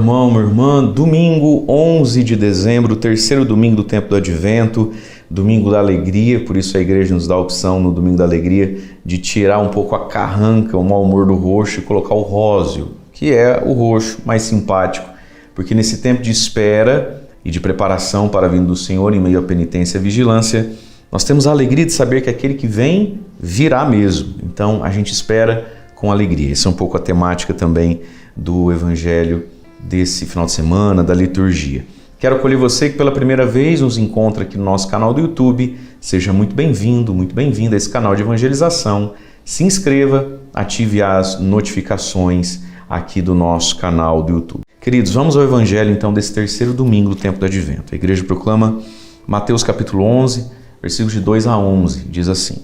irmão, minha irmã. Domingo 11 de dezembro, terceiro domingo do tempo do Advento, domingo da alegria, por isso a igreja nos dá a opção no domingo da alegria de tirar um pouco a carranca, o mau humor do roxo e colocar o róseo, que é o roxo mais simpático, porque nesse tempo de espera e de preparação para a vinda do Senhor em meio à penitência e vigilância, nós temos a alegria de saber que aquele que vem virá mesmo. Então a gente espera com alegria. Essa é um pouco a temática também do Evangelho desse final de semana, da liturgia. Quero acolher você que pela primeira vez nos encontra aqui no nosso canal do YouTube. Seja muito bem-vindo, muito bem-vinda a esse canal de evangelização. Se inscreva, ative as notificações aqui do nosso canal do YouTube. Queridos, vamos ao Evangelho então desse terceiro domingo do tempo do Advento. A igreja proclama Mateus capítulo 11, versículos de 2 a 11, diz assim: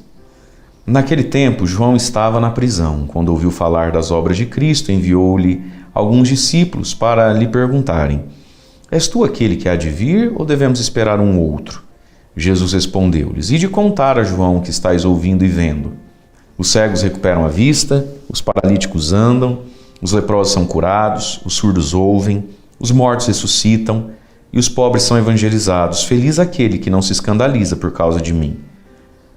Naquele tempo, João estava na prisão. Quando ouviu falar das obras de Cristo, enviou-lhe alguns discípulos para lhe perguntarem: És tu aquele que há de vir ou devemos esperar um outro? Jesus respondeu-lhes: Ide contar a João o que estáis ouvindo e vendo. Os cegos recuperam a vista, os paralíticos andam, os leprosos são curados, os surdos ouvem, os mortos ressuscitam e os pobres são evangelizados. Feliz aquele que não se escandaliza por causa de mim.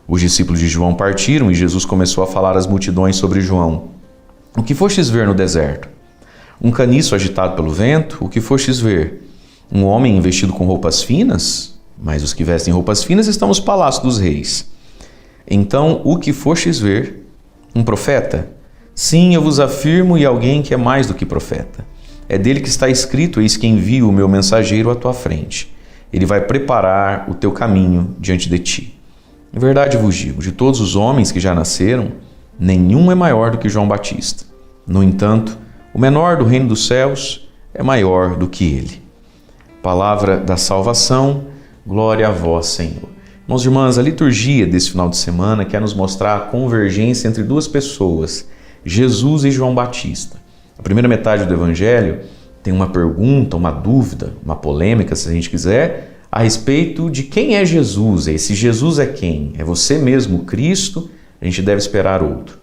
Os discípulos de João partiram e Jesus começou a falar às multidões sobre João. O que fostes ver no deserto? Um caniço agitado pelo vento? O que fostes ver? Um homem vestido com roupas finas? Mas os que vestem roupas finas estão nos palácios dos reis. Então, o que fostes ver? Um profeta? Sim, eu vos afirmo, e alguém que é mais do que profeta. É dele que está escrito: Eis que envio o meu mensageiro à tua frente. Ele vai preparar o teu caminho diante de ti. Em verdade vos digo, de todos os homens que já nasceram, nenhum é maior do que João Batista. No entanto, o menor do reino dos céus é maior do que ele. Palavra da salvação, glória a vós, Senhor. Irmãos e irmãs, a liturgia desse final de semana quer nos mostrar a convergência entre duas pessoas, Jesus e João Batista. A primeira metade do Evangelho tem uma pergunta, uma dúvida, uma polêmica, se a gente quiser, a respeito de quem é Jesus. Esse Jesus é quem? É você mesmo, Cristo? A gente deve esperar outro.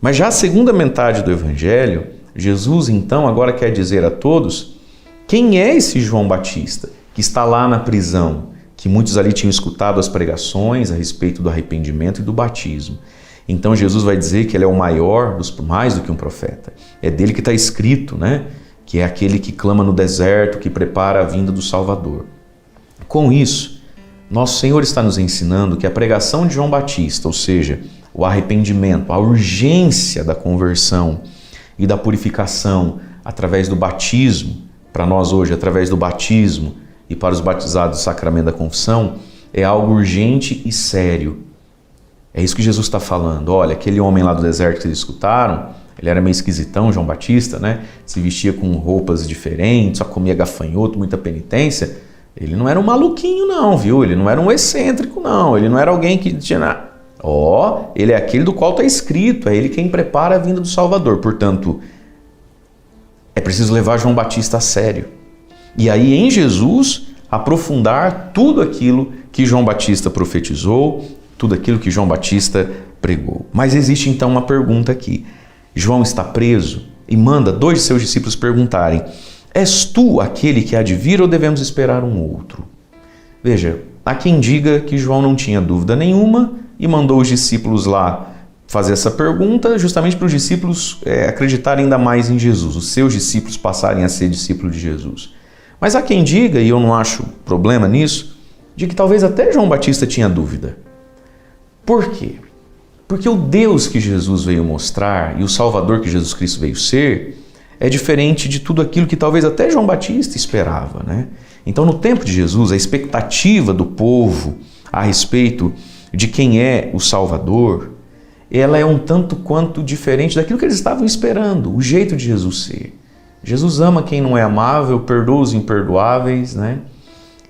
Mas já a segunda metade do Evangelho, Jesus então agora quer dizer a todos quem é esse João Batista que está lá na prisão, que muitos ali tinham escutado as pregações a respeito do arrependimento e do batismo. Então Jesus vai dizer que ele é o maior, mais do que um profeta. É dele que está escrito, né? Que é aquele que clama no deserto, que prepara a vinda do Salvador. Com isso, nosso Senhor está nos ensinando que a pregação de João Batista, ou seja, o arrependimento, a urgência da conversão e da purificação através do batismo, para nós hoje, através do batismo e para os batizados do sacramento da confissão, é algo urgente e sério. É isso que Jesus está falando. Olha, aquele homem lá do deserto que vocês escutaram, ele era meio esquisitão, João Batista, né? Se vestia com roupas diferentes, só comia gafanhoto, muita penitência. Ele não era um maluquinho não, viu? Ele não era um excêntrico não, ele não era alguém que tinha... ele é aquele do qual está escrito, é ele quem prepara a vinda do Salvador. Portanto, é preciso levar João Batista a sério. E aí em Jesus aprofundar tudo aquilo que João Batista profetizou, tudo aquilo que João Batista pregou. Mas existe então uma pergunta aqui. João está preso e manda dois de seus discípulos perguntarem: És tu aquele que há de vir ou devemos esperar um outro? Veja, há quem diga que João não tinha dúvida nenhuma e mandou os discípulos lá fazer essa pergunta justamente para os discípulos acreditarem ainda mais em Jesus, os seus discípulos passarem a ser discípulos de Jesus. Mas há quem diga, e eu não acho problema nisso, de que talvez até João Batista tinha dúvida. Por quê? Porque o Deus que Jesus veio mostrar e o Salvador que Jesus Cristo veio ser é diferente de tudo aquilo que talvez até João Batista esperava, né? Então, no tempo de Jesus, a expectativa do povo a respeito de quem é o Salvador, ela é um tanto quanto diferente daquilo que eles estavam esperando, o jeito de Jesus ser. Jesus ama quem não é amável, perdoa os imperdoáveis, né?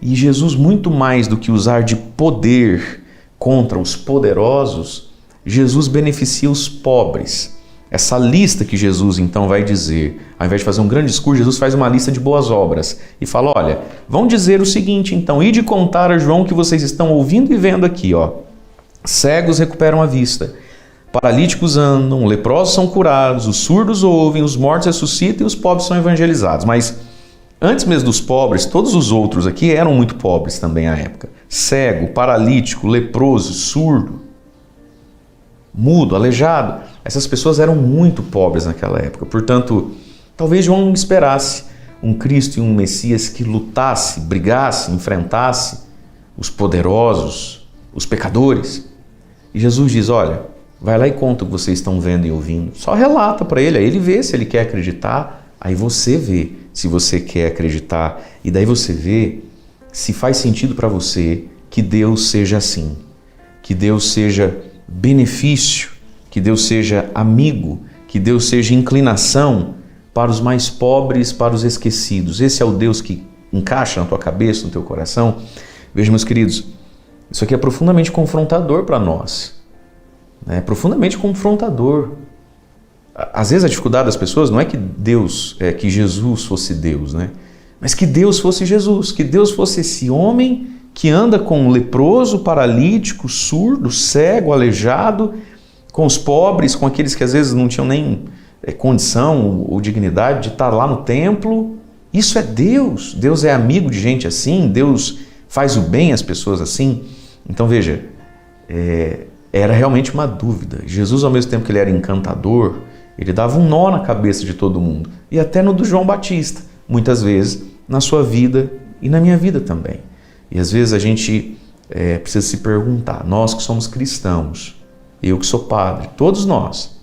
E Jesus, muito mais do que usar de poder contra os poderosos, Jesus beneficia os pobres. Essa lista que Jesus então vai dizer, ao invés de fazer um grande discurso, Jesus faz uma lista de boas obras e fala: olha, vão dizer o seguinte então: ide contar a João que vocês estão ouvindo e vendo aqui, ó. Cegos recuperam a vista, paralíticos andam, leprosos são curados, os surdos ouvem, os mortos ressuscitam e os pobres são evangelizados. Mas Antes mesmo dos pobres, todos os outros aqui eram muito pobres também à época. Cego, paralítico, leproso, surdo, mudo, aleijado. Essas pessoas eram muito pobres naquela época. Portanto, talvez João esperasse um Cristo e um Messias que lutasse, brigasse, enfrentasse os poderosos, os pecadores. E Jesus diz, olha, vai lá e conta o que vocês estão vendo e ouvindo. Só relata para ele, aí ele vê se ele quer acreditar, aí você vê se você quer acreditar. E daí você vê se faz sentido para você que Deus seja assim, que Deus seja benefício, que Deus seja amigo, que Deus seja inclinação para os mais pobres, para os esquecidos. Esse é o Deus que encaixa na tua cabeça, no teu coração. Veja, meus queridos, isso aqui é profundamente confrontador para nós. É profundamente confrontador. Às vezes a dificuldade das pessoas não é que que Jesus fosse Deus, né? Mas que Deus fosse Jesus, que Deus fosse esse homem que anda com um leproso, paralítico, surdo, cego, aleijado, com os pobres, com aqueles que às vezes não tinham nem condição ou dignidade de estar lá no templo. Isso é Deus. Deus é amigo de gente assim, Deus faz o bem às pessoas assim. Então veja, era realmente uma dúvida. Jesus, ao mesmo tempo que ele era encantador, ele dava um nó na cabeça de todo mundo. E até no do João Batista, muitas vezes, na sua vida e na minha vida também. E às vezes a gente precisa se perguntar, nós que somos cristãos, eu que sou padre, todos nós,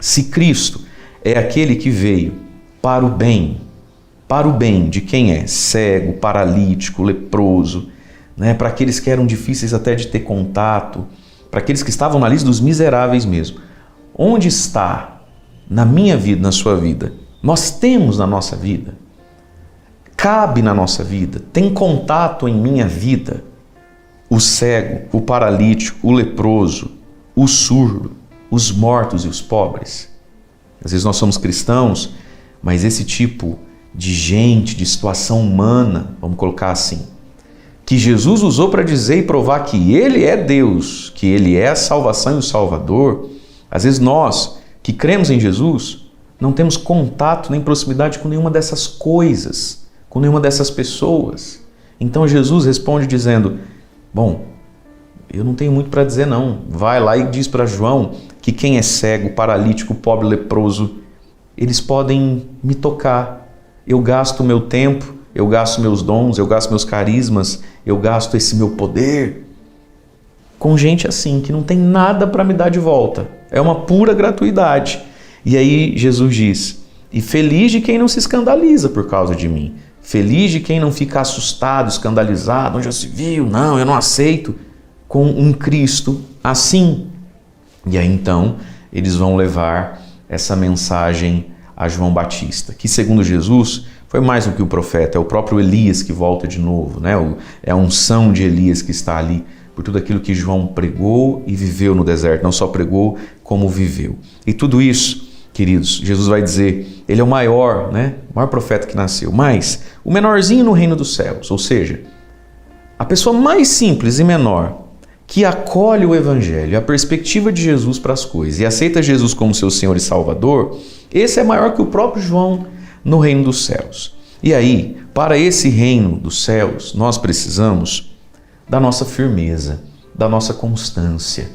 se Cristo é aquele que veio para o bem de quem é cego, paralítico, leproso, né, para aqueles que eram difíceis até de ter contato, para aqueles que estavam na lista dos miseráveis mesmo. Onde está na minha vida, na sua vida? Nós temos na nossa vida? Cabe na nossa vida? Tem contato em minha vida? O cego, o paralítico, o leproso, o surdo, os mortos e os pobres? Às vezes nós somos cristãos, mas esse tipo de gente, de situação humana, vamos colocar assim, que Jesus usou para dizer e provar que Ele é Deus, que Ele é a salvação e o Salvador, às vezes nós, que cremos em Jesus, não temos contato nem proximidade com nenhuma dessas coisas, com nenhuma dessas pessoas. Então Jesus responde dizendo, bom, eu não tenho muito para dizer não. Vai lá e diz para João que quem é cego, paralítico, pobre, leproso, eles podem me tocar. Eu gasto meu tempo, eu gasto meus dons, eu gasto meus carismas, eu gasto esse meu poder com gente assim, que não tem nada para me dar de volta. É uma pura gratuidade. E aí Jesus diz, e feliz de quem não se escandaliza por causa de mim. Feliz de quem não fica assustado, escandalizado, onde já se viu, não, eu não aceito, com um Cristo assim. E aí então eles vão levar essa mensagem a João Batista, que segundo Jesus foi mais do que o profeta, é o próprio Elias que volta de novo, né? É a unção de Elias que está ali, por tudo aquilo que João pregou e viveu no deserto, não só pregou, como viveu. E tudo isso, queridos, Jesus vai dizer, ele é o maior, né? O maior profeta que nasceu, mas o menorzinho no reino dos céus, ou seja, a pessoa mais simples e menor que acolhe o Evangelho, a perspectiva de Jesus para as coisas e aceita Jesus como seu Senhor e Salvador, esse é maior que o próprio João no reino dos céus. E aí, para esse reino dos céus, nós precisamos da nossa firmeza, da nossa constância.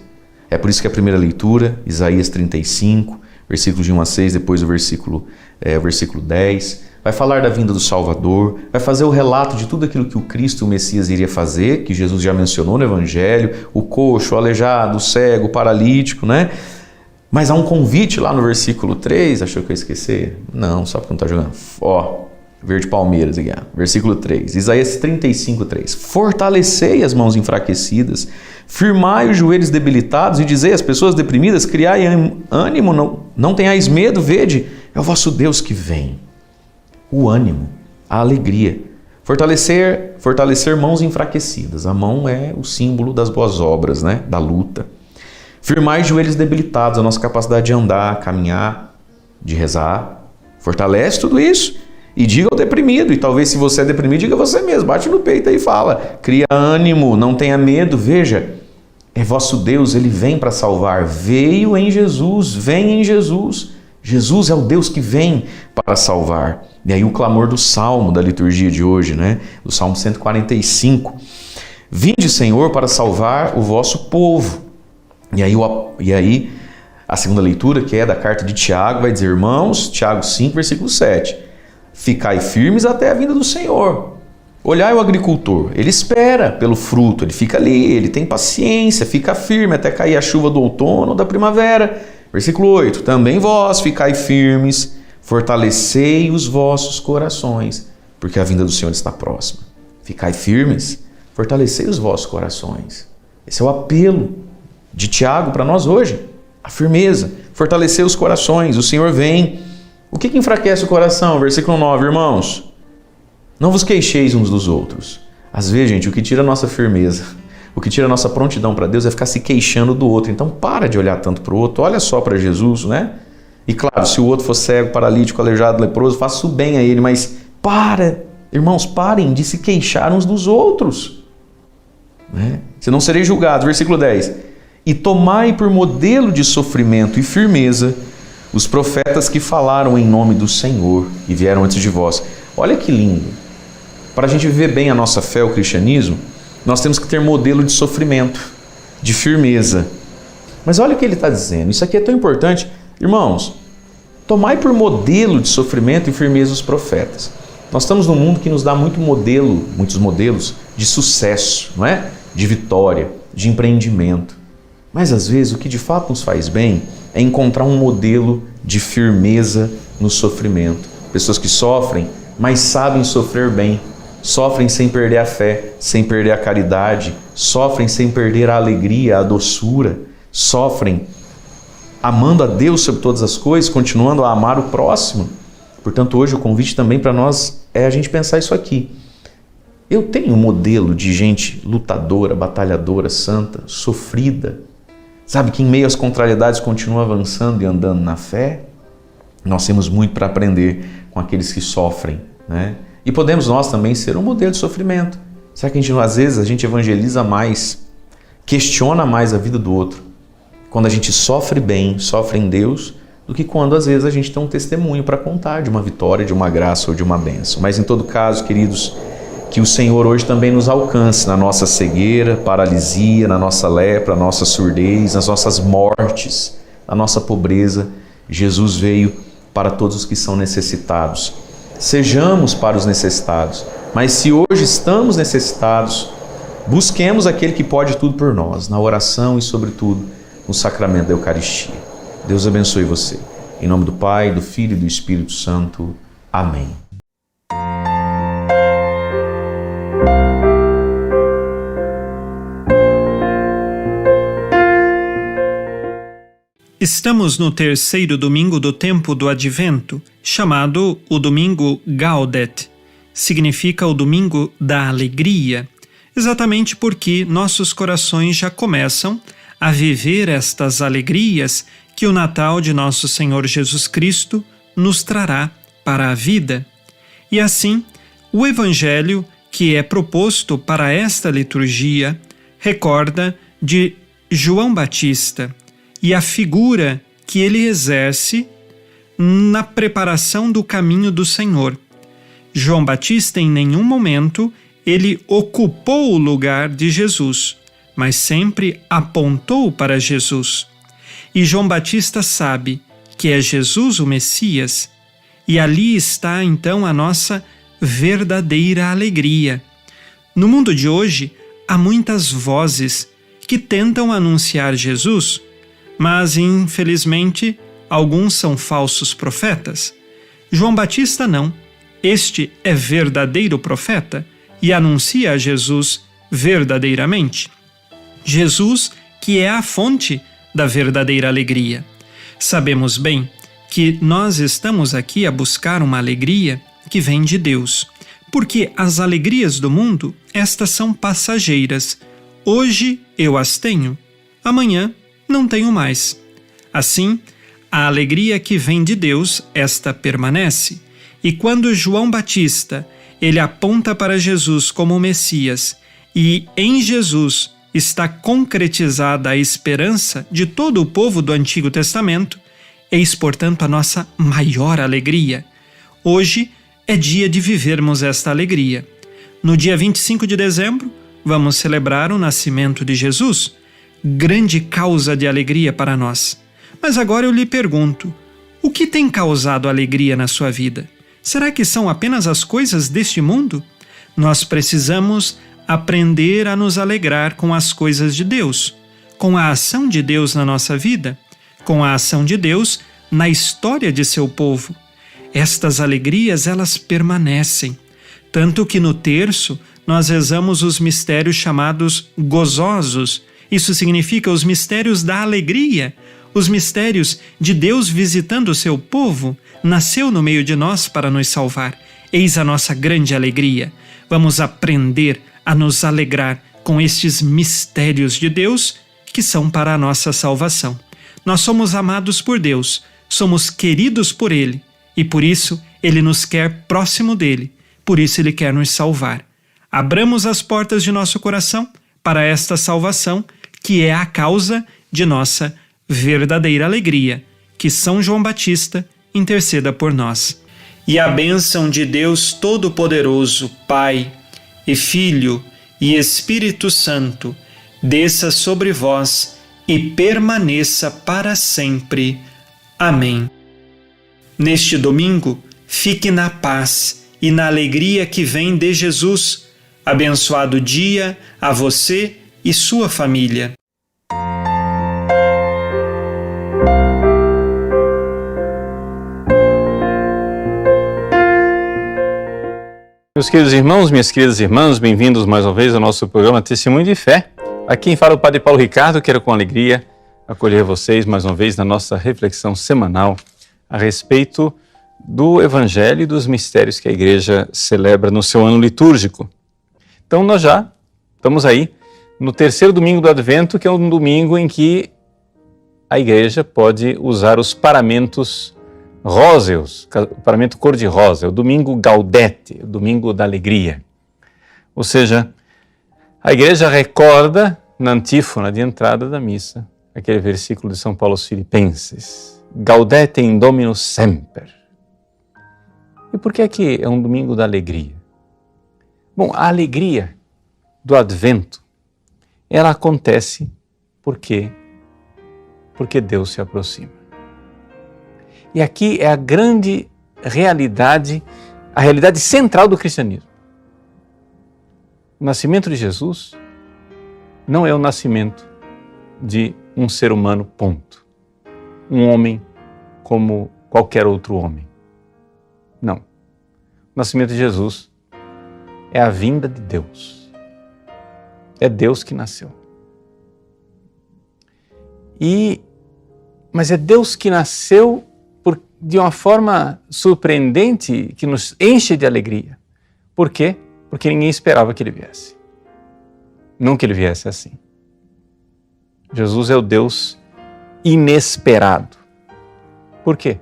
É por isso que a primeira leitura, Isaías 35, versículos de 1 a 6, depois o versículo 10, vai falar da vinda do Salvador, vai fazer o relato de tudo aquilo que o Cristo, o Messias, iria fazer, que Jesus já mencionou no Evangelho, o coxo, o aleijado, o cego, o paralítico, né? Mas há um convite lá no versículo 3, achou que eu ia esquecer? Não, só porque não está jogando. Ó, verde Palmeiras aqui, versículo 3, Isaías 35, 3. Fortalecei as mãos enfraquecidas, firmai os joelhos debilitados e dizei às pessoas deprimidas, criai ânimo, não tenhais medo, vede, é o vosso Deus que vem. O ânimo, a alegria. Fortalecer mãos enfraquecidas. A mão é o símbolo das boas obras, né? Da luta. Firmai joelhos debilitados, a nossa capacidade de andar, caminhar, de rezar. Fortalece tudo isso. E diga ao deprimido, e talvez se você é deprimido, diga você mesmo, bate no peito aí e fala. Cria ânimo, não tenha medo, veja, é vosso Deus, Ele vem para salvar. Veio em Jesus, vem em Jesus. Jesus é o Deus que vem para salvar. E aí o clamor do Salmo da liturgia de hoje, né? Do Salmo 145. Vinde, Senhor, para salvar o vosso povo. E aí a segunda leitura, que é da carta de Tiago, vai dizer, irmãos, Tiago 5, versículo 7. Ficai firmes até a vinda do Senhor. Olhai o agricultor, ele espera pelo fruto, ele fica ali, ele tem paciência, fica firme até cair a chuva do outono ou da primavera. Versículo 8, também vós ficai firmes, fortalecei os vossos corações, porque a vinda do Senhor está próxima. Ficai firmes, fortalecei os vossos corações. Esse é o apelo de Tiago para nós hoje. A firmeza, fortalecer os corações, o Senhor vem. O que enfraquece o coração? Versículo 9, irmãos. Não vos queixeis uns dos outros. Às vezes, gente, o que tira a nossa firmeza, o que tira a nossa prontidão para Deus é ficar se queixando do outro. Então, para de olhar tanto para o outro, olha só para Jesus, né? E claro, se o outro for cego, paralítico, aleijado, leproso, faça o bem a ele, mas irmãos, parem de se queixar uns dos outros. Né? Senão serei julgado. Versículo 10. E tomai por modelo de sofrimento e firmeza os profetas que falaram em nome do Senhor e vieram antes de vós. Olha que lindo. Para a gente viver bem a nossa fé, o cristianismo, nós temos que ter modelo de sofrimento, de firmeza. Mas olha o que ele está dizendo. Isso aqui é tão importante. Irmãos, tomai por modelo de sofrimento e firmeza os profetas. Nós estamos num mundo que nos dá muitos modelos de sucesso, não é? De vitória, de empreendimento. Mas às vezes o que de fato nos faz bem é encontrar um modelo de firmeza no sofrimento. Pessoas que sofrem, mas sabem sofrer bem. Sofrem sem perder a fé, sem perder a caridade. Sofrem sem perder a alegria, a doçura. Sofrem amando a Deus sobre todas as coisas, continuando a amar o próximo. Portanto, hoje o convite também para nós é a gente pensar isso aqui. Eu tenho um modelo de gente lutadora, batalhadora, santa, sofrida, sabe, que em meio às contrariedades continua avançando e andando na fé. Nós temos muito para aprender com aqueles que sofrem, né? E podemos nós também ser um modelo de sofrimento. Será que às vezes a gente evangeliza mais, questiona mais a vida do outro, quando a gente sofre bem, sofre em Deus, do que quando às vezes a gente tem um testemunho para contar de uma vitória, de uma graça ou de uma bênção. Mas em todo caso, queridos, que o Senhor hoje também nos alcance na nossa cegueira, paralisia, na nossa lepra, na nossa surdez, nas nossas mortes, na nossa pobreza. Jesus veio para todos os que são necessitados. Sejamos para os necessitados, mas se hoje estamos necessitados, busquemos aquele que pode tudo por nós, na oração e, sobretudo, no sacramento da Eucaristia. Deus abençoe você. Em nome do Pai, do Filho e do Espírito Santo. Amém. Estamos no terceiro domingo do tempo do Advento, chamado o Domingo Gaudet. Significa o Domingo da Alegria, exatamente porque nossos corações já começam a viver estas alegrias que o Natal de nosso Senhor Jesus Cristo nos trará para a vida. E assim, o Evangelho que é proposto para esta liturgia recorda de João Batista e a figura que ele exerce na preparação do caminho do Senhor. João Batista, em nenhum momento, ele ocupou o lugar de Jesus, mas sempre apontou para Jesus. E João Batista sabe que é Jesus o Messias, e ali está então a nossa verdadeira alegria. No mundo de hoje, há muitas vozes que tentam anunciar Jesus, mas, infelizmente, alguns são falsos profetas. João Batista não. Este é verdadeiro profeta e anuncia a Jesus verdadeiramente. Jesus, que é a fonte da verdadeira alegria. Sabemos bem que nós estamos aqui a buscar uma alegria que vem de Deus, porque as alegrias do mundo, estas são passageiras. Hoje eu as tenho, amanhã não tenho mais. Assim, a alegria que vem de Deus, esta permanece. E quando João Batista, ele aponta para Jesus como o Messias, e em Jesus está concretizada a esperança de todo o povo do Antigo Testamento, Eis, portanto, a nossa maior alegria. Hoje é dia de vivermos esta alegria. No dia 25 de dezembro, vamos celebrar o nascimento de Jesus, grande causa de alegria para nós. Mas agora eu lhe pergunto, o que tem causado alegria na sua vida? Será que são apenas as coisas deste mundo? Nós precisamos aprender a nos alegrar com as coisas de Deus, com a ação de Deus na nossa vida, com a ação de Deus na história de seu povo. Estas alegrias, elas permanecem. Tanto que no terço nós rezamos os mistérios chamados gozosos. Isso significa os mistérios da alegria, os mistérios de Deus visitando o seu povo. Nasceu no meio de nós para nos salvar. Eis a nossa grande alegria. Vamos aprender a nos alegrar com estes mistérios de Deus que são para a nossa salvação. Nós somos amados por Deus, somos queridos por Ele e por isso Ele nos quer próximo dEle, por isso Ele quer nos salvar. Abramos as portas de nosso coração para esta salvação que é a causa de nossa verdadeira alegria. Que São João Batista interceda por nós. E a bênção de Deus Todo-Poderoso, Pai e Filho e Espírito Santo, desça sobre vós e permaneça para sempre. Amém. Neste domingo, fique na paz e na alegria que vem de Jesus. Abençoado dia a você e sua família. Meus queridos irmãos, minhas queridas irmãs, bem-vindos mais uma vez ao nosso programa Testemunho de Fé. Aqui quem fala é o Padre Paulo Ricardo. Quero com alegria acolher vocês mais uma vez na nossa reflexão semanal a respeito do Evangelho e dos mistérios que a Igreja celebra no seu ano litúrgico. Então nós já estamos aí no terceiro domingo do Advento, que é um domingo em que a Igreja pode usar os paramentos róseos, o paramento cor-de-rosa, é o domingo Gaudete, o domingo da alegria. Ou seja, a Igreja recorda na antífona de entrada da missa aquele versículo de São Paulo aos Filipenses, Gaudete in Domino semper. E por que é que é um domingo da alegria? Bom, a alegria do Advento, ela acontece porque Deus se aproxima. E aqui é a grande realidade, a realidade central do cristianismo. O nascimento de Jesus não é o nascimento de um ser humano, ponto. Um homem como qualquer outro homem. Não. O nascimento de Jesus é a vinda de Deus. É Deus que nasceu. Mas é Deus que nasceu de uma forma surpreendente, que nos enche de alegria. Por quê? Porque ninguém esperava que ele viesse. Não que ele viesse assim. Jesus é o Deus inesperado. Por quê?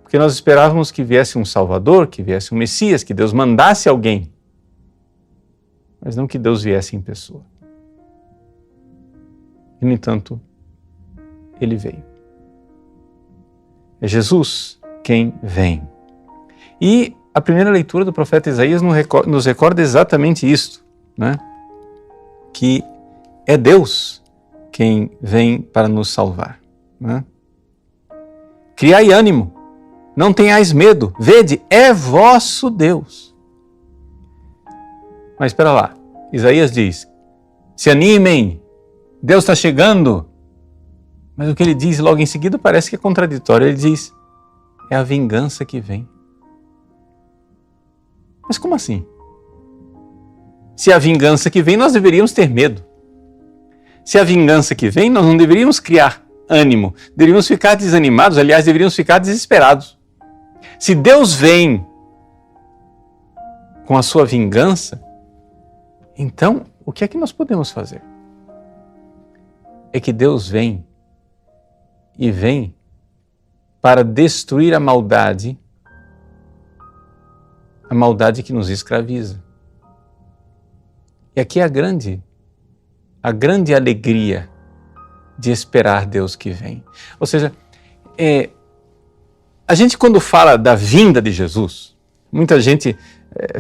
Porque nós esperávamos que viesse um Salvador, que viesse um Messias, que Deus mandasse alguém. Mas não que Deus viesse em pessoa. E, no entanto, ele veio. É Jesus quem vem. E a primeira leitura do profeta Isaías nos recorda exatamente isto, né? Que é Deus quem vem para nos salvar. Né? Criai ânimo, não tenhais medo, vede, é vosso Deus. Mas espera lá, Isaías diz, se animem, Deus está chegando. Mas o que ele diz logo em seguida parece que é contraditório. Ele diz, é a vingança que vem. Mas como assim? Se é a vingança que vem, nós deveríamos ter medo. Se é a vingança que vem, nós não deveríamos criar ânimo. Deveríamos ficar desanimados, aliás, deveríamos ficar desesperados. Se Deus vem com a sua vingança, então o que é que nós podemos fazer? É que Deus vem e vem para destruir a maldade que nos escraviza. E aqui é a grande alegria de esperar Deus que vem. Ou seja, A gente, quando fala da vinda de Jesus, muita gente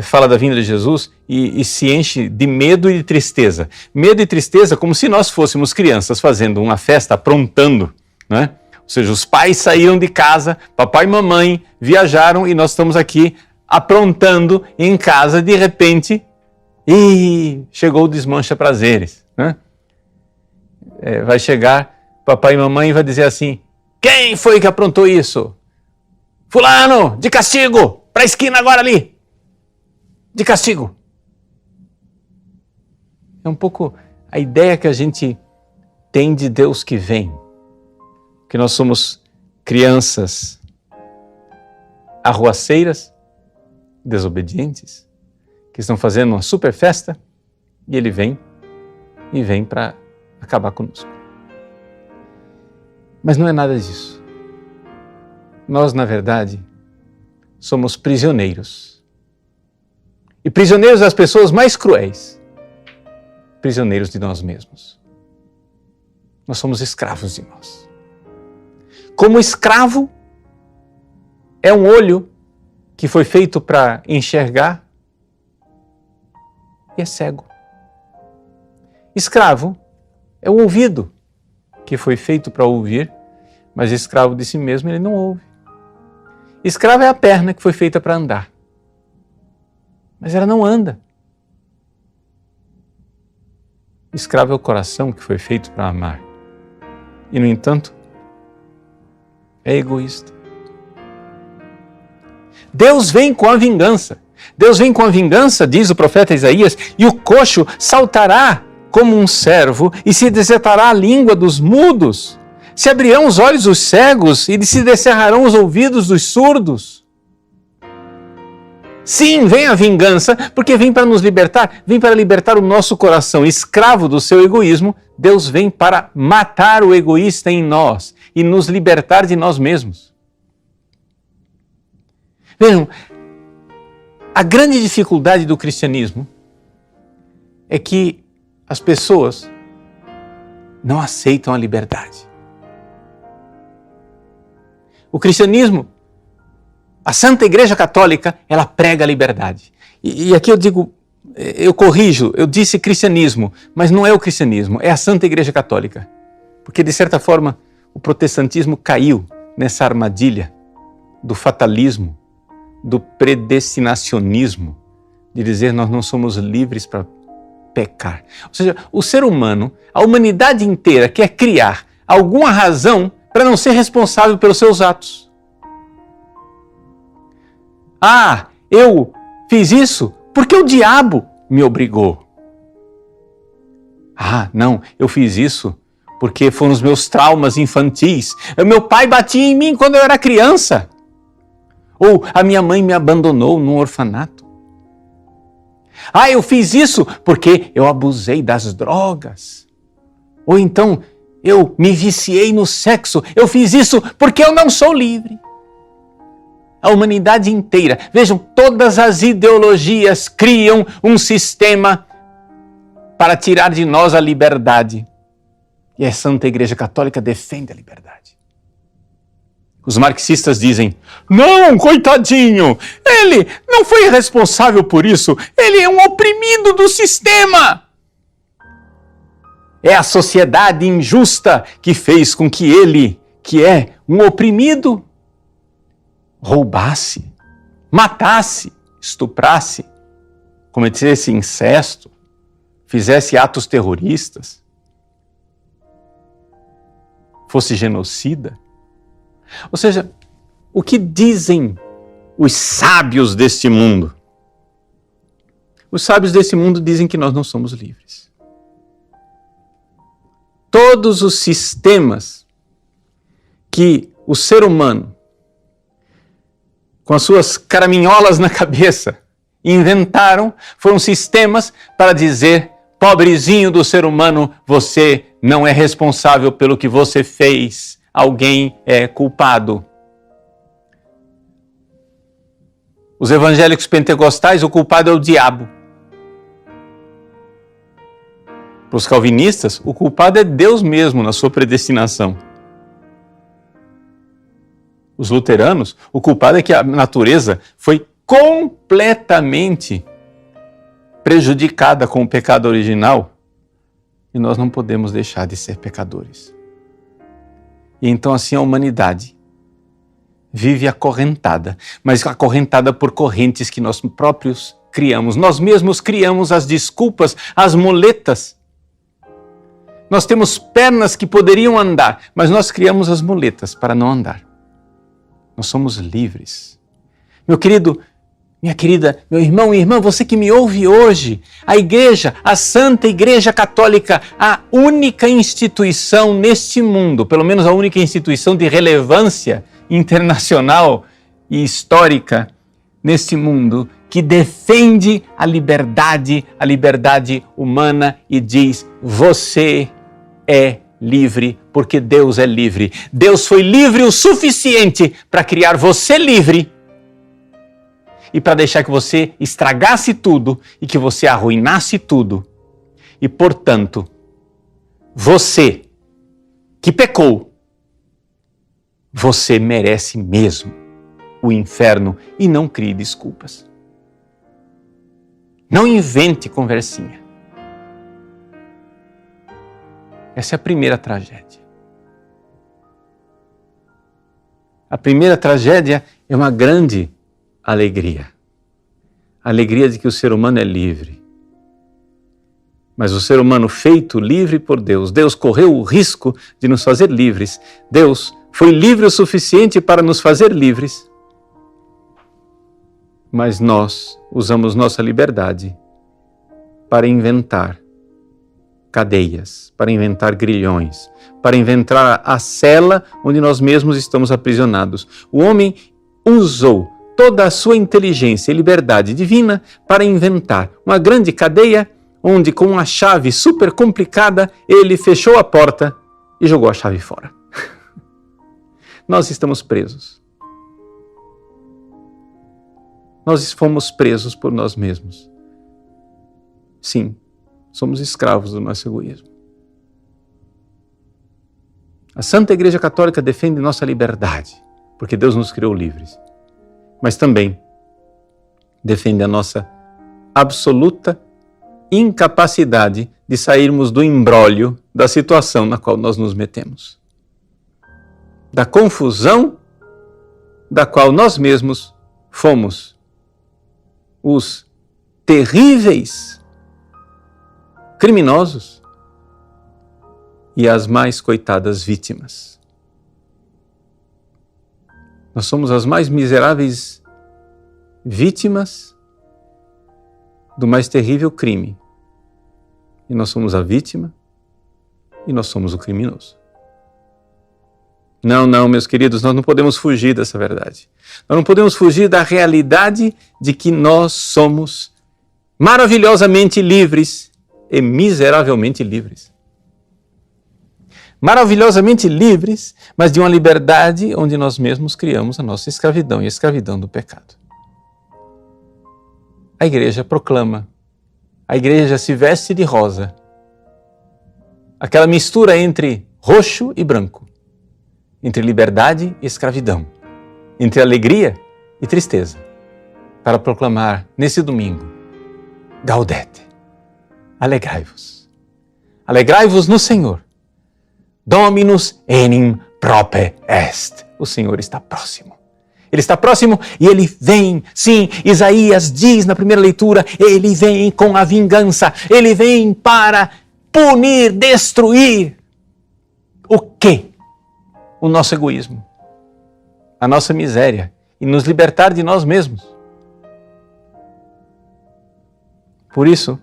fala da vinda de Jesus e se enche de medo e de tristeza. Medo e tristeza como se nós fôssemos crianças fazendo uma festa, aprontando, né? Ou seja, os pais saíram de casa, papai e mamãe viajaram e nós estamos aqui aprontando em casa, de repente, e chegou o desmancha-prazeres, né? Vai chegar papai e mamãe e vai dizer assim: quem foi que aprontou isso? Fulano, de castigo, para a esquina agora ali. De castigo. É um pouco a ideia que a gente tem de Deus que vem. Que nós somos crianças arruaceiras, desobedientes, que estão fazendo uma super festa e ele vem para acabar conosco. Mas não é nada disso. Nós, na verdade, somos prisioneiros. E prisioneiros das pessoas mais cruéis. Prisioneiros de nós mesmos. Nós somos escravos de nós. Como escravo, é um olho que foi feito para enxergar e é cego. Escravo é um ouvido que foi feito para ouvir, mas escravo de si mesmo ele não ouve. Escravo é a perna que foi feita para andar, mas ela não anda. Escravo é o coração que foi feito para amar e, no entanto, é egoísta. Deus vem com a vingança. Deus vem com a vingança, diz o profeta Isaías, e o coxo saltará como um cervo e se desatará a língua dos mudos. Se abrirão os olhos dos cegos e se descerrarão os ouvidos dos surdos. Sim, vem a vingança, porque vem para nos libertar, vem para libertar o nosso coração escravo do seu egoísmo. Deus vem para matar o egoísta em nós e nos libertar de nós mesmos. Vejam, a grande dificuldade do cristianismo é que as pessoas não aceitam a liberdade. O cristianismo, a Santa Igreja Católica, ela prega a liberdade. E aqui eu corrijo, eu disse cristianismo, mas não é o cristianismo, é a Santa Igreja Católica. Porque, de certa forma, o protestantismo caiu nessa armadilha do fatalismo, do predestinacionismo, de dizer nós não somos livres para pecar. Ou seja, o ser humano, a humanidade inteira quer criar alguma razão para não ser responsável pelos seus atos. Ah, eu fiz isso porque o diabo me obrigou. Ah, não, eu fiz isso porque foram os meus traumas infantis. Meu pai batia em mim quando eu era criança. Ou a minha mãe me abandonou num orfanato. Ah, eu fiz isso porque eu abusei das drogas. Ou então, eu me viciei no sexo. Eu fiz isso porque eu não sou livre. A humanidade inteira, vejam, todas as ideologias criam um sistema para tirar de nós a liberdade. E a Santa Igreja Católica defende a liberdade. Os marxistas dizem, não, coitadinho, ele não foi responsável por isso, ele é um oprimido do sistema. É a sociedade injusta que fez com que ele, que é um oprimido, roubasse, matasse, estuprasse, cometesse incesto, fizesse atos terroristas, fosse genocida. Ou seja, o que dizem os sábios deste mundo? Os sábios desse mundo dizem que nós não somos livres. Todos os sistemas que o ser humano, com as suas caraminholas na cabeça, inventaram, foram sistemas para dizer, pobrezinho do ser humano, você não é responsável pelo que você fez. Alguém é culpado. Os evangélicos pentecostais, o culpado é o diabo. Para os calvinistas, o culpado é Deus mesmo na sua predestinação. os luteranos, o culpado é que a natureza foi completamente prejudicada com o pecado original e nós não podemos deixar de ser pecadores. E então assim a humanidade vive acorrentada, mas acorrentada por correntes que nós próprios criamos. Nós mesmos criamos as desculpas, as muletas. Nós temos pernas que poderiam andar, mas nós criamos as muletas para não andar. Nós somos livres. Meu querido, minha querida, meu irmão e irmã, você que me ouve hoje, a Igreja, a Santa Igreja Católica, a única instituição neste mundo, pelo menos a única instituição de relevância internacional e histórica neste mundo, que defende a liberdade humana e diz: você é livre porque Deus é livre. Deus foi livre o suficiente para criar você livre e para deixar que você estragasse tudo e que você arruinasse tudo. E, portanto, você que pecou, você merece mesmo o inferno e não crie desculpas. Não invente conversinha. Essa é a primeira tragédia. A primeira tragédia é uma grande alegria. A alegria de que o ser humano é livre. Mas o ser humano feito livre por Deus, Deus correu o risco de nos fazer livres. Deus foi livre o suficiente para nos fazer livres. Mas nós usamos nossa liberdade para inventar cadeias, para inventar grilhões, para inventar a cela onde nós mesmos estamos aprisionados. O homem usou toda a sua inteligência e liberdade divina para inventar uma grande cadeia onde, com uma chave super complicada, ele fechou a porta e jogou a chave fora. Nós estamos presos. Nós fomos presos por nós mesmos. Sim, somos escravos do nosso egoísmo. A Santa Igreja Católica defende nossa liberdade, porque Deus nos criou livres. Mas também defende a nossa absoluta incapacidade de sairmos do imbróglio da situação na qual nós nos metemos. Da confusão da qual nós mesmos fomos os terríveis criminosos e as mais coitadas vítimas. Nós somos as mais miseráveis vítimas do mais terrível crime. E nós somos a vítima e nós somos o criminoso. Não, meus queridos, nós não podemos fugir dessa verdade. Nós não podemos fugir da realidade de que nós somos maravilhosamente livres e miseravelmente livres. Maravilhosamente livres, mas de uma liberdade onde nós mesmos criamos a nossa escravidão e a escravidão do pecado. A Igreja proclama, a Igreja se veste de rosa, aquela mistura entre roxo e branco, entre liberdade e escravidão, entre alegria e tristeza, para proclamar nesse domingo: Gaudete, alegrai-vos. Alegrai-vos no Senhor. Dominus enim prope est. O Senhor está próximo. Ele está próximo e Ele vem. Sim, Isaías diz na primeira leitura, Ele vem com a vingança. Ele vem para punir, destruir. O quê? O nosso egoísmo, a nossa miséria e nos libertar de nós mesmos. Por isso,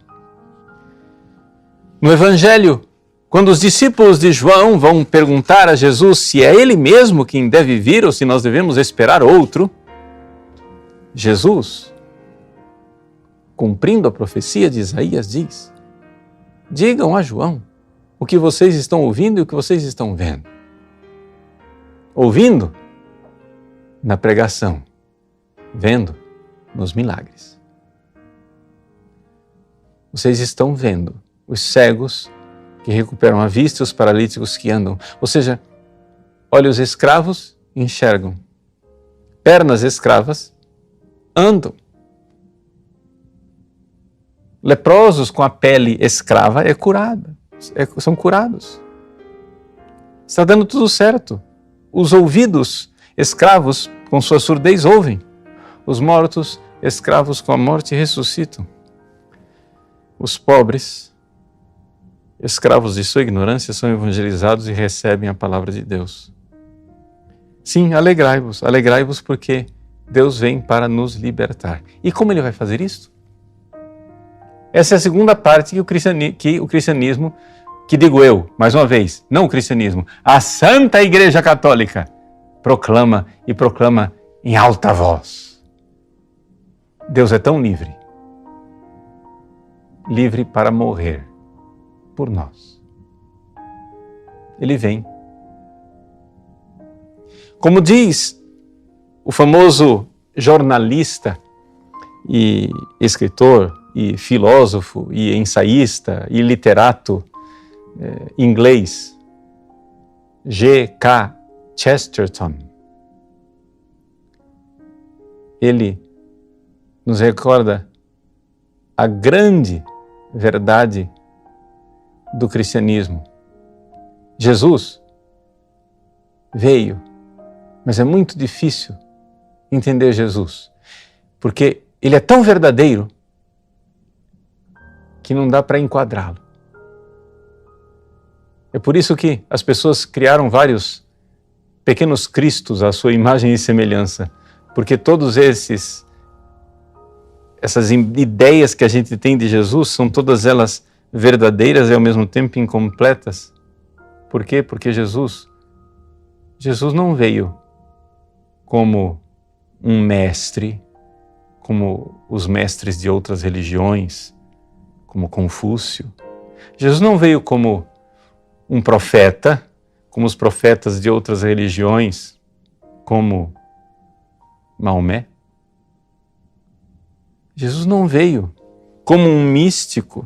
no Evangelho, quando os discípulos de João vão perguntar a Jesus se é Ele mesmo quem deve vir ou se nós devemos esperar outro, Jesus, cumprindo a profecia de Isaías, diz: digam a João o que vocês estão ouvindo e o que vocês estão vendo. Ouvindo na pregação, vendo nos milagres. Vocês estão vendo os cegos que recuperam a vista e os paralíticos que andam. Ou seja, olha, os escravos enxergam, pernas escravas andam. Leprosos com a pele escrava são curados. Está dando tudo certo. Os ouvidos escravos com sua surdez ouvem. Os mortos escravos com a morte ressuscitam. Os pobres, escravos de sua ignorância, são evangelizados e recebem a palavra de Deus. Sim, alegrai-vos porque Deus vem para nos libertar. E como Ele vai fazer isso? Essa é a segunda parte que o cristianismo, que digo eu, mais uma vez, não o cristianismo, a Santa Igreja Católica proclama e proclama em alta voz. Deus é tão livre para morrer por nós. Ele vem. Como diz o famoso jornalista e escritor e filósofo e ensaísta e literato inglês G.K. Chesterton, ele nos recorda a grande verdade do cristianismo. Jesus veio, mas é muito difícil entender Jesus, porque Ele é tão verdadeiro que não dá para enquadrá-lo. É por isso que as pessoas criaram vários pequenos cristos à sua imagem e semelhança, porque todos essas ideias que a gente tem de Jesus são todas elas verdadeiras e ao mesmo tempo incompletas. Por quê? Porque Jesus não veio como um mestre, como os mestres de outras religiões, como Confúcio. Jesus não veio como um profeta, como os profetas de outras religiões, como Maomé. Jesus não veio como um místico,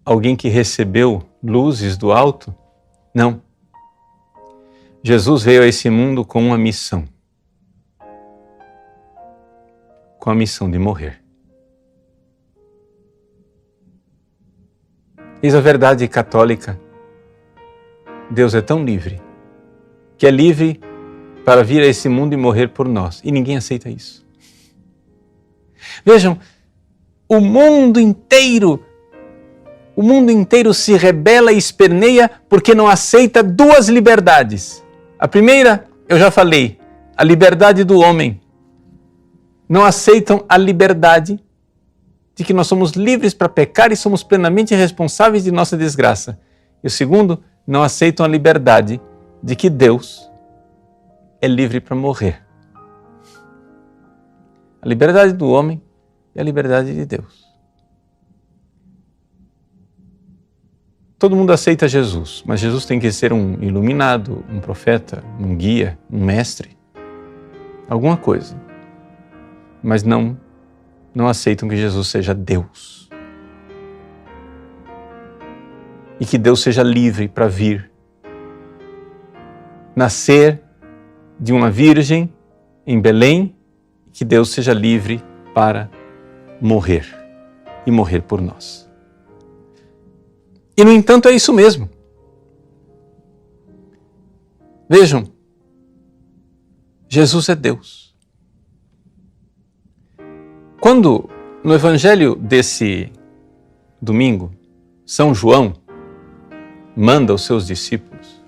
alguém que recebeu luzes do alto. Não. Jesus veio a esse mundo com uma missão. Com a missão de morrer. Eis a verdade católica. Deus é tão livre, que é livre para vir a esse mundo e morrer por nós. E ninguém aceita isso. Vejam, o mundo inteiro se rebela e esperneia porque não aceita duas liberdades. A primeira, eu já falei, a liberdade do homem. Não aceitam a liberdade de que nós somos livres para pecar e somos plenamente responsáveis de nossa desgraça. E o segundo, não aceitam a liberdade de que Deus é livre para morrer. A liberdade do homem e a liberdade de Deus. Todo mundo aceita Jesus, mas Jesus tem que ser um iluminado, um profeta, um guia, um mestre, alguma coisa. Mas não aceitam que Jesus seja Deus. E que Deus seja livre para vir, nascer de uma virgem em Belém, e que Deus seja livre para morrer e morrer por nós. E, no entanto, é isso mesmo. Vejam, Jesus é Deus. Quando, no evangelho desse domingo, São João manda os seus discípulos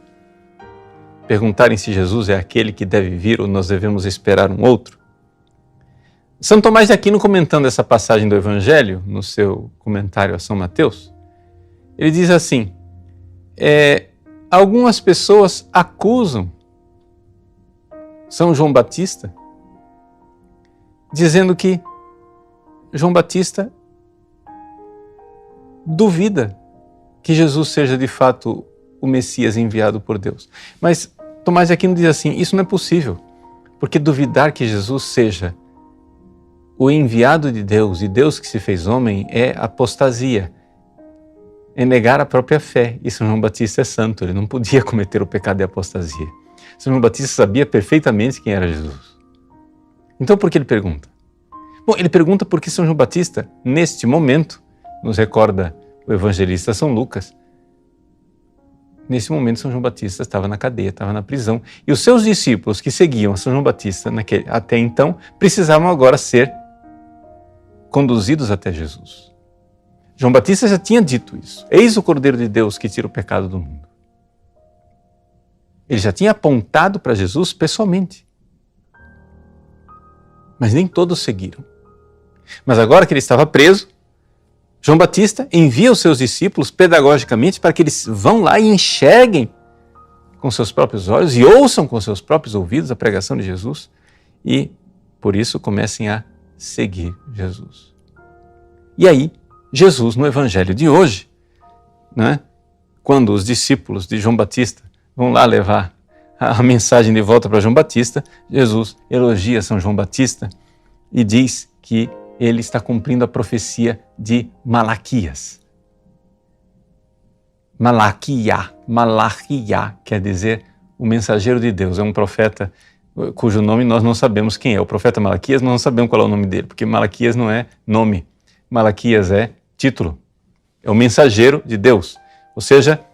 perguntarem se Jesus é aquele que deve vir ou nós devemos esperar um outro, São Tomás de Aquino, comentando essa passagem do evangelho, no seu comentário a São Mateus, ele diz assim, algumas pessoas acusam São João Batista, dizendo que João Batista duvida que Jesus seja de fato o Messias enviado por Deus. Mas Tomás de Aquino diz assim, isso não é possível, porque duvidar que Jesus seja o enviado de Deus e Deus que se fez homem é apostasia. é negar a própria fé. E São João Batista é santo, ele não podia cometer o pecado de apostasia. São João Batista sabia perfeitamente quem era Jesus. Então por que ele pergunta? Bom, ele pergunta porque São João Batista, neste momento, nos recorda o evangelista São Lucas, nesse momento São João Batista estava na cadeia, estava na prisão, e os seus discípulos que seguiam São João Batista até então, precisavam agora ser conduzidos até Jesus. João Batista já tinha dito isso. Eis o Cordeiro de Deus que tira o pecado do mundo. Ele já tinha apontado para Jesus pessoalmente. Mas nem todos seguiram. Mas agora que ele estava preso, João Batista envia os seus discípulos pedagogicamente para que eles vão lá e enxerguem com seus próprios olhos e ouçam com seus próprios ouvidos a pregação de Jesus e, por isso, comecem a seguir Jesus. E aí, Jesus, no Evangelho de hoje, né, quando os discípulos de João Batista vão lá levar a mensagem de volta para João Batista, Jesus elogia São João Batista e diz que ele está cumprindo a profecia de Malaquias. Malaquiá quer dizer o mensageiro de Deus. É um profeta cujo nome nós não sabemos quem é. O profeta Malaquias, nós não sabemos qual é o nome dele, porque Malaquias não é nome. Malaquias é título. É o mensageiro de Deus, ou seja,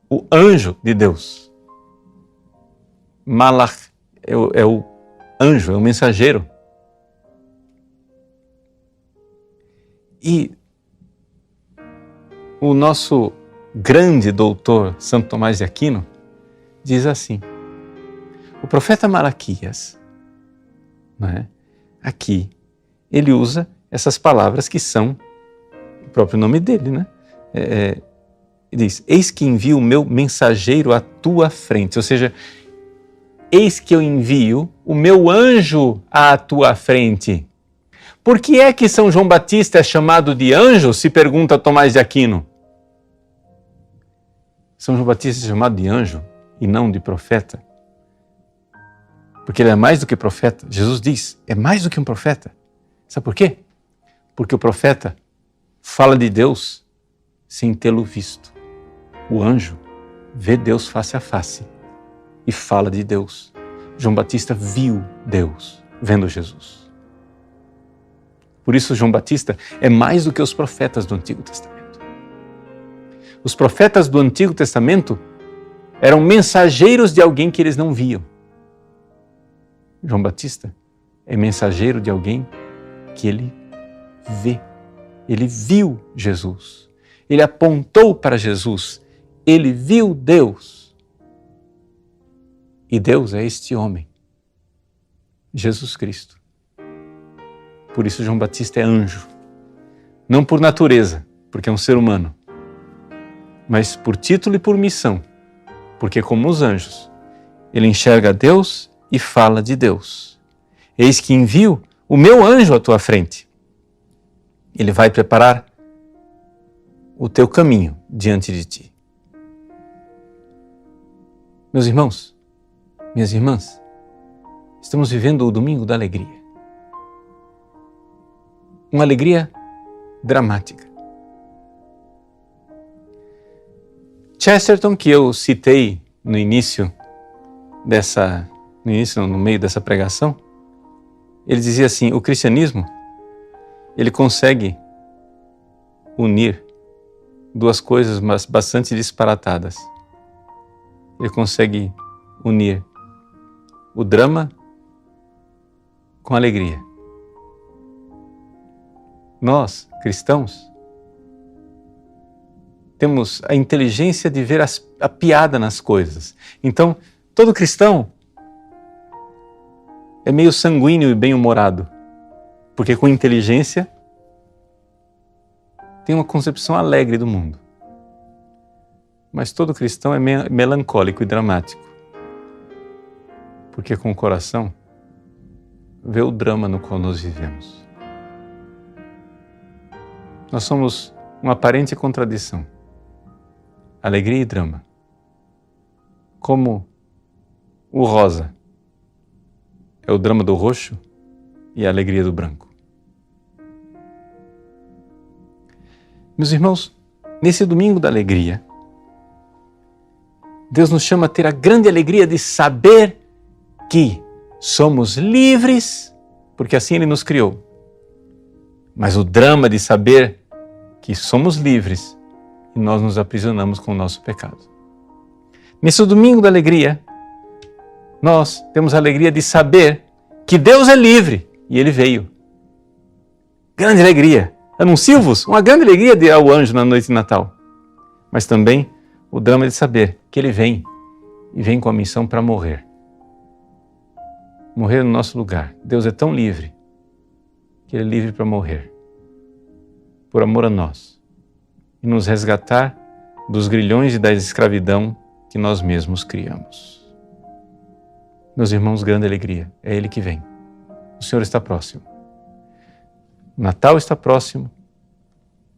o anjo de Deus. Malach é o anjo, é o mensageiro. E o nosso grande doutor Santo Tomás de Aquino diz assim: o profeta Malaquias, né, aqui, ele usa essas palavras que são o próprio nome dele, né? Ele diz: eis que envio o meu mensageiro à tua frente, ou seja, eis que eu envio o meu anjo à tua frente. Por que é que São João Batista é chamado de anjo, se pergunta Tomás de Aquino? São João Batista é chamado de anjo e não de profeta. Porque ele é mais do que profeta. Jesus diz, é mais do que um profeta. Sabe por quê? Porque o profeta fala de Deus sem tê-lo visto. O anjo vê Deus face a face e fala de Deus. João Batista viu Deus vendo Jesus. Por isso, João Batista é mais do que os profetas do Antigo Testamento. Os profetas do Antigo Testamento eram mensageiros de alguém que eles não viam. João Batista é mensageiro de alguém que ele vê. Ele viu Jesus. Ele apontou para Jesus. Ele viu Deus. E Deus é este homem, Jesus Cristo. Por isso João Batista é anjo. Não por natureza, porque é um ser humano, mas por título e por missão, porque como os anjos, ele enxerga Deus e fala de Deus. Eis que envio o meu anjo à tua frente. Ele vai preparar o teu caminho diante de ti. Meus irmãos, minhas irmãs, estamos vivendo o domingo da alegria. Uma alegria dramática. Chesterton, que eu citei no meio dessa pregação, ele dizia assim: o cristianismo, ele consegue unir duas coisas bastante disparatadas. Ele consegue unir o drama com a alegria. Nós, cristãos, temos a inteligência de ver a piada nas coisas. Então, todo cristão é meio sanguíneo e bem-humorado, porque com inteligência tem uma concepção alegre do mundo. Mas todo cristão é melancólico e dramático, porque com o coração vê o drama no qual nós vivemos. Nós somos uma aparente contradição, alegria e drama, como o rosa é o drama do roxo e a alegria do branco. Meus irmãos, nesse domingo da alegria, Deus nos chama a ter a grande alegria de saber que somos livres, porque assim Ele nos criou. Mas o drama de saber que somos livres e nós nos aprisionamos com o nosso pecado. Nesse domingo da alegria, nós temos a alegria de saber que Deus é livre e Ele veio. Grande alegria! Anuncio-vos uma grande alegria ao anjo na noite de Natal. Mas também o drama de saber que Ele vem e vem com a missão para morrer. Morrer no nosso lugar. Deus é tão livre que Ele é livre para morrer. Por amor a nós. E nos resgatar dos grilhões e da escravidão que nós mesmos criamos. Meus irmãos, grande alegria. É Ele que vem. O Senhor está próximo. O Natal está próximo,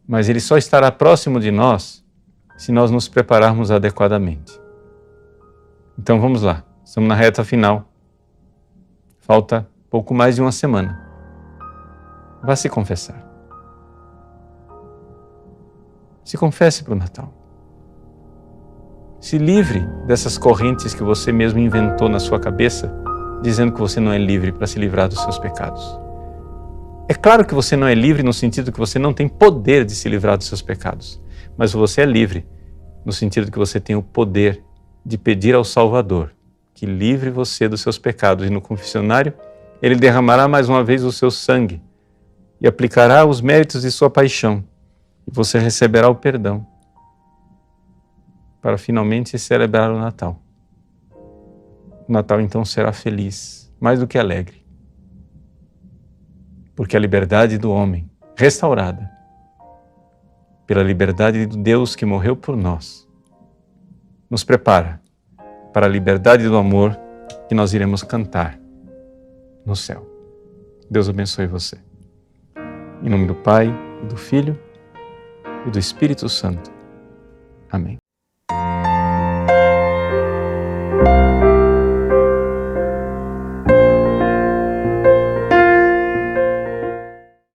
mas Ele só estará próximo de nós se nós nos prepararmos adequadamente. Então vamos lá, estamos na reta final. Falta pouco mais de uma semana. Vá se confessar. Se confesse para o Natal. Se livre dessas correntes que você mesmo inventou na sua cabeça, dizendo que você não é livre para se livrar dos seus pecados. É claro que você não é livre no sentido que você não tem poder de se livrar dos seus pecados, mas você é livre no sentido que você tem o poder de pedir ao Salvador que livre você dos seus pecados, e no confessionário Ele derramará mais uma vez o seu sangue e aplicará os méritos de sua paixão, e você receberá o perdão para finalmente celebrar o Natal. O Natal então será feliz, mais do que alegre, porque a liberdade do homem, restaurada pela liberdade do Deus que morreu por nós, nos prepara para a liberdade do amor que nós iremos cantar no céu. Deus abençoe você. Em nome do Pai, do Filho e do Espírito Santo. Amém.